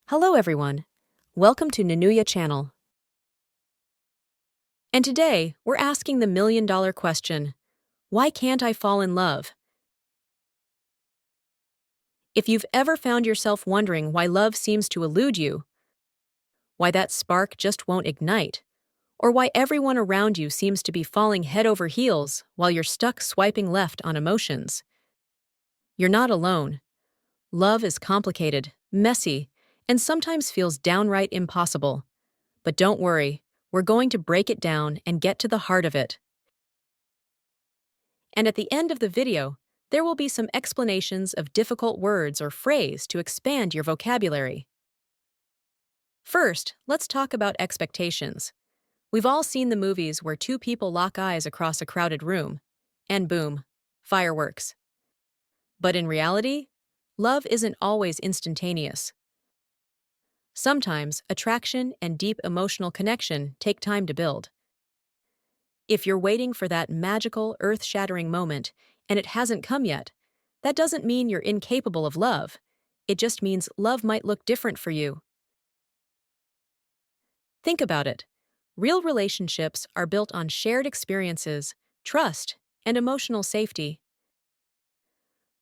Hello everyone. Welcome to Nanuya channel. And today, we're asking the million-dollar question, why can't I fall in love? If you've ever found yourself wondering why love seems to elude you, why that spark just won't ignite, or why everyone around you seems to be falling head over heels while you're stuck swiping left on emotions, you're not alone. Love is complicated, messy, and sometimes feels downright impossible. But don't worry, we're going to break it down and get to the heart of it. And at the end of the video, there will be some explanations of difficult words or phrase to expand your vocabulary. First, let's talk about expectations. We've all seen the movies where two people lock eyes across a crowded room, and boom, fireworks. But in reality, love isn't always instantaneous. Sometimes, attraction and deep emotional connection take time to build. If you're waiting for that magical, earth-shattering moment and it hasn't come yet, that doesn't mean you're incapable of love. It just means love might look different for you. Think about it. Real relationships are built on shared experiences, trust, and emotional safety.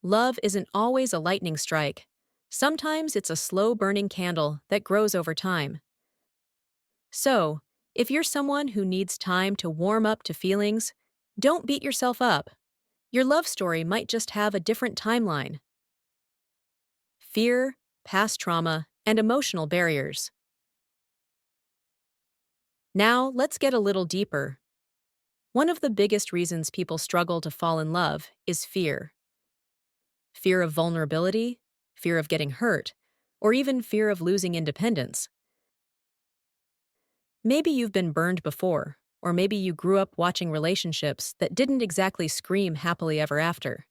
Love isn't always a lightning strike. Sometimes it's a slow-burning candle that grows over time. So, if you're someone who needs time to warm up to feelings, don't beat yourself up. Your love story might just have a different timeline. Fear, past trauma, and emotional barriers. Now, let's get a little deeper. One of the biggest reasons people struggle to fall in love is fear. Fear of vulnerability, fear of getting hurt, or even fear of losing independence. Maybe you've been burned before, or maybe you grew up watching relationships that didn't exactly scream happily ever after.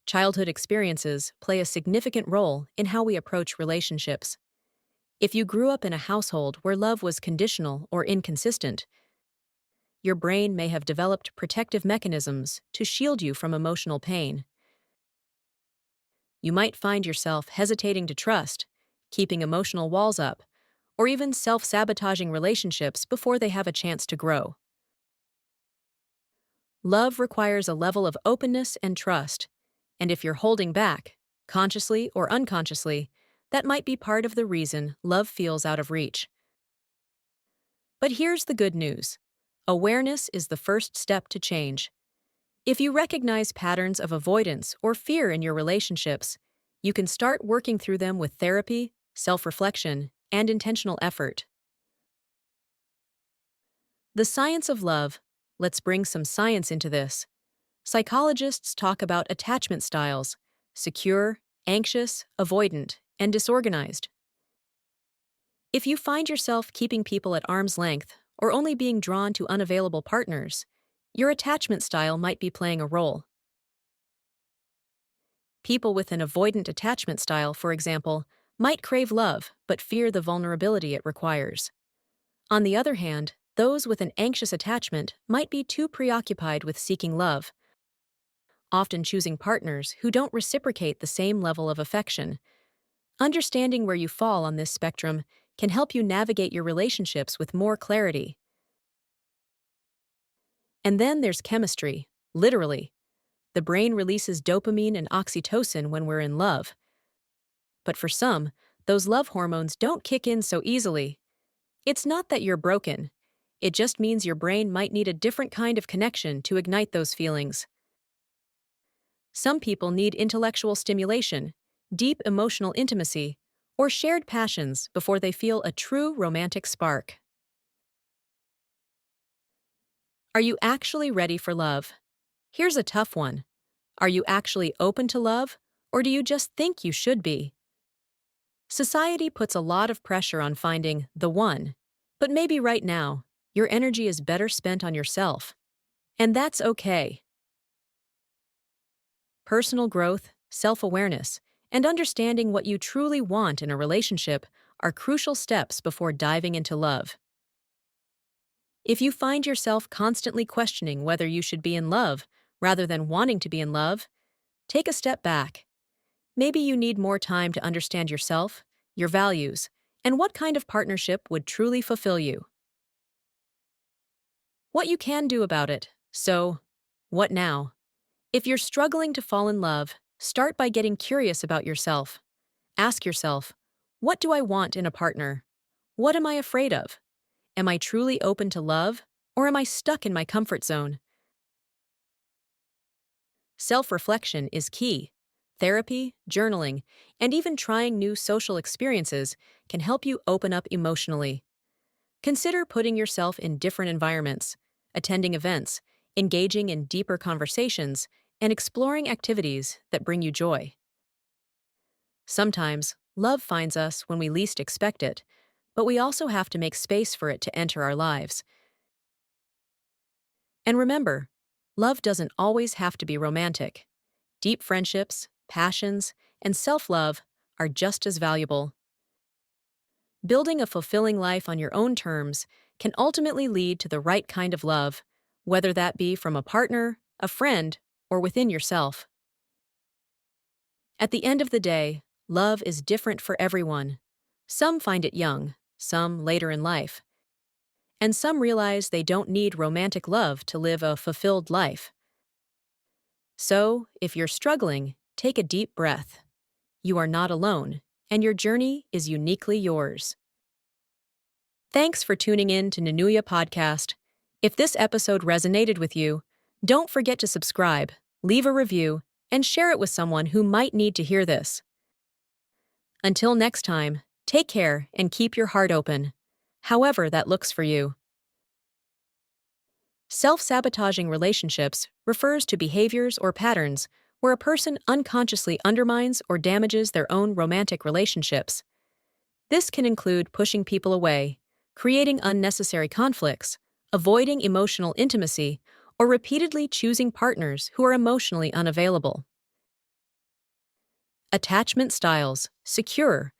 Childhood experiences play a significant role in how we approach relationships. If you grew up in a household where love was conditional or inconsistent, your brain may have developed protective mechanisms to shield you from emotional pain. You might find yourself hesitating to trust, keeping emotional walls up, or even self-sabotaging relationships before they have a chance to grow. Love requires a level of openness and trust, and if you're holding back, consciously or unconsciously, that might be part of the reason love feels out of reach. But here's the good news. Awareness is the first step to change. If you recognize patterns of avoidance or fear in your relationships, you can start working through them with therapy, self-reflection, and intentional effort. The science of love. Let's bring some science into this. Psychologists talk about attachment styles: secure, anxious, avoidant, and disorganized. If you find yourself keeping people at arm's length or only being drawn to unavailable partners, your attachment style might be playing a role. People with an avoidant attachment style, for example, might crave love but fear the vulnerability it requires. On the other hand, those with an anxious attachment might be too preoccupied with seeking love, often choosing partners who don't reciprocate the same level of affection. Understanding where you fall on this spectrum can help you navigate your relationships with more clarity. And then there's chemistry, literally. The brain releases dopamine and oxytocin when we're in love. But for some, those love hormones don't kick in so easily. It's not that you're broken. It just means your brain might need a different kind of connection to ignite those feelings. Some people need intellectual stimulation, deep emotional intimacy, or shared passions before they feel a true romantic spark. Are you actually ready for love? Here's a tough one. Are you actually open to love, or do you just think you should be? Society puts a lot of pressure on finding the one, but maybe right now, your energy is better spent on yourself. And that's okay. Personal growth, self-awareness, and understanding what you truly want in a relationship are crucial steps before diving into love. If you find yourself constantly questioning whether you should be in love rather than wanting to be in love, take a step back. maybe you need more time to understand yourself, your values, and what kind of partnership would truly fulfill you. What you can do about it. So, what now? If you're struggling to fall in love, start by getting curious about yourself. Ask yourself, what do I want in a partner? What am I afraid of? Am I truly open to love, or am I stuck in my comfort zone? Self-reflection is key. Therapy, journaling, and even trying new social experiences can help you open up emotionally. Consider putting yourself in different environments, attending events, engaging in deeper conversations, and exploring activities that bring you joy. Sometimes, love finds us when we least expect it, but we also have to make space for it to enter our lives. And remember, love doesn't always have to be romantic. Deep friendships, passions, and self-love are just as valuable. Building a fulfilling life on your own terms can ultimately lead to the right kind of love, whether that be from a partner, a friend, or within yourself. At the end of the day, love is different for everyone. Some find it young, some later in life, and some realize they don't need romantic love to live a fulfilled life. So, if you're struggling, take a deep breath. You are not alone, and your journey is uniquely yours. Thanks for tuning in to Nanuya Podcast. If this episode resonated with you, don't forget to subscribe, leave a review, and share it with someone who might need to hear this. Until next time, take care and keep your heart open, however that looks for you. Self-sabotaging relationships refers to behaviors or patterns where a person unconsciously undermines or damages their own romantic relationships. This can include pushing people away, creating unnecessary conflicts, avoiding emotional intimacy, or repeatedly choosing partners who are emotionally unavailable. Attachment styles, secure,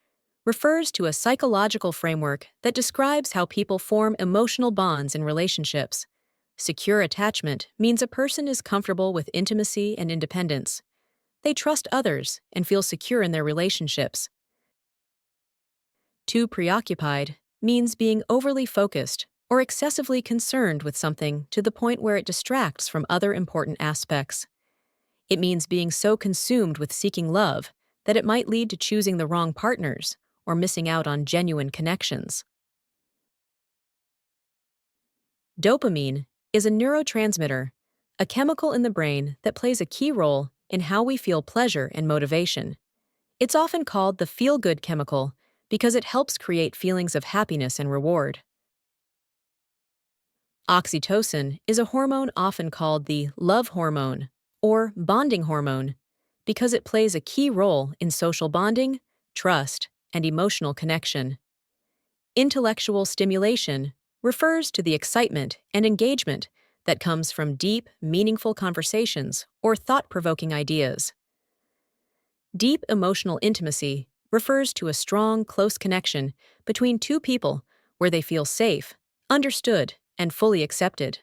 refers to a psychological framework that describes how people form emotional bonds in relationships. Secure attachment means a person is comfortable with intimacy and independence. They trust others and feel secure in their relationships. Too preoccupied means being overly focused or excessively concerned with something to the point where it distracts from other important aspects. It means being so consumed with seeking love that it might lead to choosing the wrong partners or missing out on genuine connections. Dopamine is a neurotransmitter, a chemical in the brain that plays a key role in how we feel pleasure and motivation. It's often called the feel-good chemical because it helps create feelings of happiness and reward. Oxytocin is a hormone often called the love hormone or bonding hormone because it plays a key role in social bonding, trust, and emotional connection. Intellectual stimulation refers to the excitement and engagement that comes from deep, meaningful conversations or thought-provoking ideas. Deep emotional intimacy refers to a strong, close connection between two people where they feel safe, understood, and fully accepted.